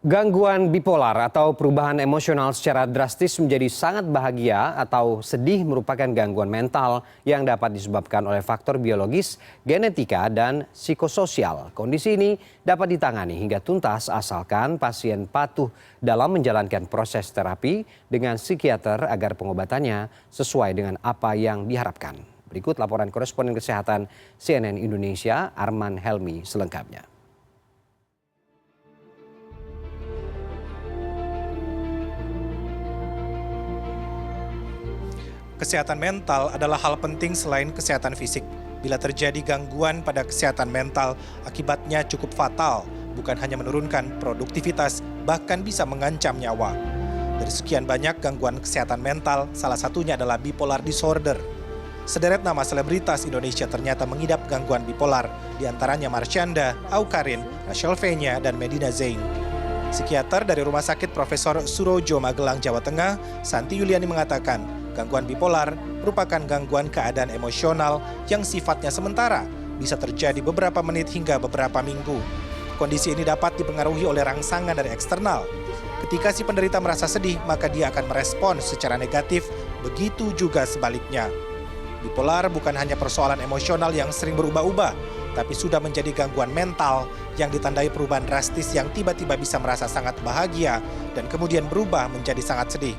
Gangguan bipolar atau perubahan emosional secara drastis menjadi sangat bahagia atau sedih merupakan gangguan mental yang dapat disebabkan oleh faktor biologis, genetika, dan psikososial. Kondisi ini dapat ditangani hingga tuntas asalkan pasien patuh dalam menjalankan proses terapi dengan psikiater agar pengobatannya sesuai dengan apa yang diharapkan. Berikut laporan koresponden kesehatan CNN Indonesia, Arman Helmi selengkapnya. Kesehatan mental adalah hal penting selain kesehatan fisik. Bila terjadi gangguan pada kesehatan mental, akibatnya cukup fatal, bukan hanya menurunkan produktivitas, bahkan bisa mengancam nyawa. Dari sekian banyak gangguan kesehatan mental, salah satunya adalah bipolar disorder. Sederet nama selebritas Indonesia ternyata mengidap gangguan bipolar, diantaranya Marsyanda, Awkarin, Rachel Fenya, dan Medina Zain. Psikiater dari Rumah Sakit Profesor Surojo Magelang, Jawa Tengah, Santi Yuliani mengatakan, gangguan bipolar merupakan gangguan keadaan emosional yang sifatnya sementara, bisa terjadi beberapa menit hingga beberapa minggu. Kondisi ini dapat dipengaruhi oleh rangsangan dari eksternal. Ketika si penderita merasa sedih, maka dia akan merespon secara negatif, begitu juga sebaliknya. Bipolar bukan hanya persoalan emosional yang sering berubah-ubah, tapi sudah menjadi gangguan mental yang ditandai perubahan drastis yang tiba-tiba bisa merasa sangat bahagia dan kemudian berubah menjadi sangat sedih.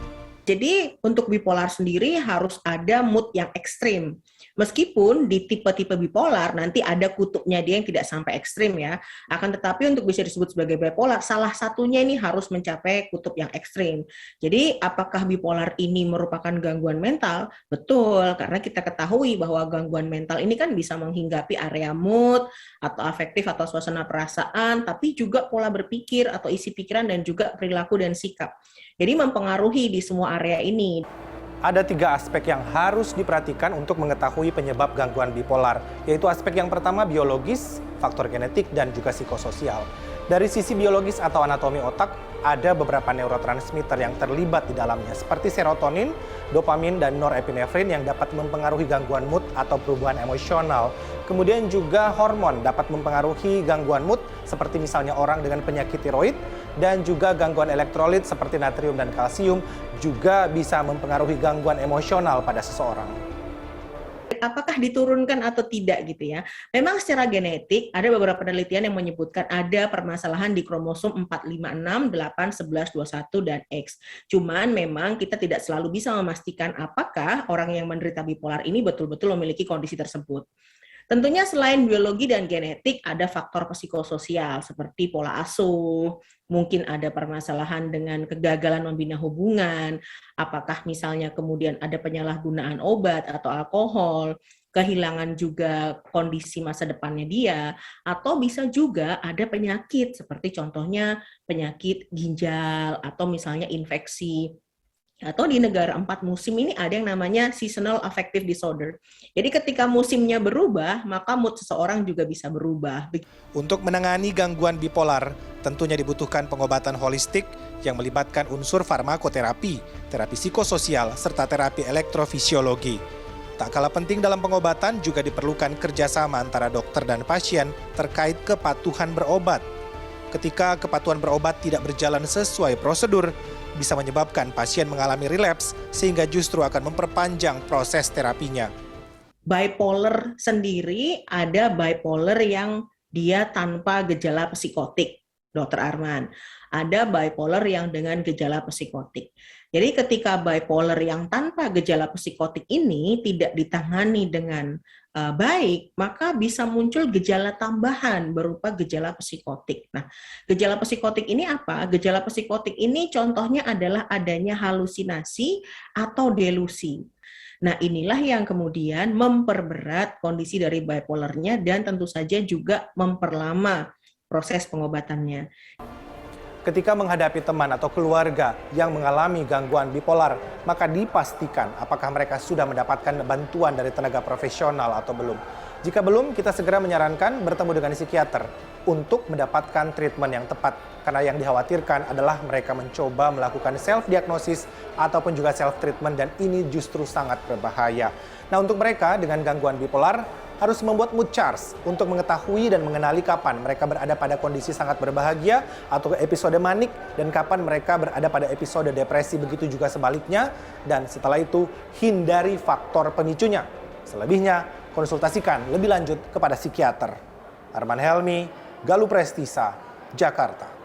Jadi untuk bipolar sendiri harus ada mood yang ekstrim. Meskipun di tipe-tipe bipolar nanti ada kutubnya dia yang tidak sampai ekstrim ya. Akan tetapi untuk bisa disebut sebagai bipolar, salah satunya ini harus mencapai kutub yang ekstrim. Jadi apakah bipolar ini merupakan gangguan mental? Betul, karena kita ketahui bahwa gangguan mental ini kan bisa menghinggapi area mood atau afektif atau suasana perasaan, tapi juga pola berpikir atau isi pikiran dan juga perilaku dan sikap. Jadi mempengaruhi di semua area ini. Ada 3 aspek yang harus diperhatikan untuk mengetahui penyebab gangguan bipolar, yaitu aspek yang pertama biologis, faktor genetik, dan juga psikososial. Dari sisi biologis atau anatomi otak, ada beberapa neurotransmitter yang terlibat di dalamnya, seperti serotonin, dopamin, dan norepinefrin yang dapat mempengaruhi gangguan mood atau perubahan emosional. Kemudian juga hormon dapat mempengaruhi gangguan mood, seperti misalnya orang dengan penyakit tiroid, dan juga gangguan elektrolit seperti natrium dan kalsium juga bisa mempengaruhi gangguan emosional pada seseorang. Apakah diturunkan atau tidak gitu ya. Memang secara genetik ada beberapa penelitian yang menyebutkan ada permasalahan di kromosom 456, 8, 11, 21, dan X. Cuman memang kita tidak selalu bisa memastikan apakah orang yang menderita bipolar ini betul-betul memiliki kondisi tersebut. Tentunya selain biologi dan genetik, ada faktor psikososial seperti pola asuh, mungkin ada permasalahan dengan kegagalan membina hubungan, apakah misalnya kemudian ada penyalahgunaan obat atau alkohol, kehilangan juga kondisi masa depannya dia, atau bisa juga ada penyakit seperti contohnya penyakit ginjal atau misalnya infeksi. Atau di negara 4 musim ini ada yang namanya seasonal affective disorder. Jadi ketika musimnya berubah, maka mood seseorang juga bisa berubah. Untuk menangani gangguan bipolar, tentunya dibutuhkan pengobatan holistik yang melibatkan unsur farmakoterapi, terapi psikososial, serta terapi elektrofisiologi. Tak kalah penting dalam pengobatan juga diperlukan kerjasama antara dokter dan pasien terkait kepatuhan berobat. Ketika kepatuhan berobat tidak berjalan sesuai prosedur, bisa menyebabkan pasien mengalami relapse sehingga justru akan memperpanjang proses terapinya. Bipolar sendiri ada bipolar yang dia tanpa gejala psikotik, Dr. Arman. Ada bipolar yang dengan gejala psikotik. Jadi ketika bipolar yang tanpa gejala psikotik ini tidak ditangani dengan baik, maka bisa muncul gejala tambahan berupa gejala psikotik. Nah, gejala psikotik ini apa? Gejala psikotik ini contohnya adalah adanya halusinasi atau delusi. Nah, inilah yang kemudian memperberat kondisi dari bipolarnya dan tentu saja juga memperlama proses pengobatannya. Ketika menghadapi teman atau keluarga yang mengalami gangguan bipolar, maka dipastikan apakah mereka sudah mendapatkan bantuan dari tenaga profesional atau belum. Jika belum, kita segera menyarankan bertemu dengan psikiater untuk mendapatkan treatment yang tepat. Karena yang dikhawatirkan adalah mereka mencoba melakukan self-diagnosis ataupun juga self-treatment dan ini justru sangat berbahaya. Nah, untuk mereka dengan gangguan bipolar, harus membuat mood charts untuk mengetahui dan mengenali kapan mereka berada pada kondisi sangat berbahagia atau episode manik dan kapan mereka berada pada episode depresi, begitu juga sebaliknya. Dan setelah itu hindari faktor pemicunya. Selebihnya konsultasikan lebih lanjut kepada psikiater. Arman Helmi, Galuh Prestisa, Jakarta.